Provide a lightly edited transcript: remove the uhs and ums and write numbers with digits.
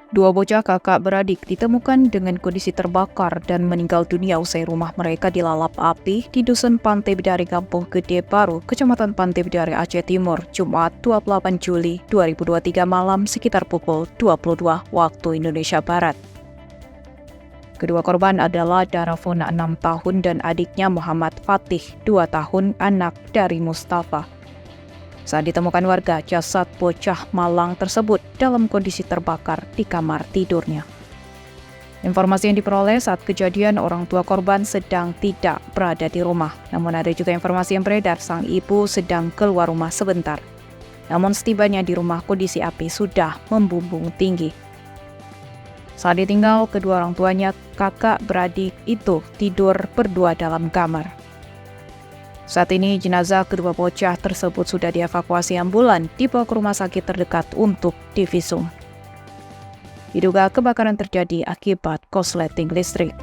Dua bocah kakak beradik ditemukan dengan kondisi terbakar dan meninggal dunia usai rumah mereka dilalap api di Dusun Pantai Bidari, Kampung Gede Baru, Kecamatan Pantai Bidari, Aceh Timur, Jumat 28 Juli 2023 malam sekitar pukul 22 waktu Indonesia Barat. Kedua korban adalah Darafona 6 tahun dan adiknya Muhammad Fatih 2 tahun, anak dari Mustafa. Saat ditemukan warga, jasad bocah malang tersebut dalam kondisi terbakar di kamar tidurnya. Informasi yang diperoleh saat kejadian, orang tua korban sedang tidak berada di rumah. Namun ada juga informasi yang beredar sang ibu sedang keluar rumah sebentar. Namun setibanya di rumah, kondisi api sudah membumbung tinggi. Saat ditinggal kedua orang tuanya, kakak beradik itu tidur berdua dalam kamar. Saat ini jenazah kedua bocah tersebut sudah dievakuasi ambulan dibawa ke rumah sakit terdekat untuk divisum. Diduga kebakaran terjadi akibat korsleting listrik.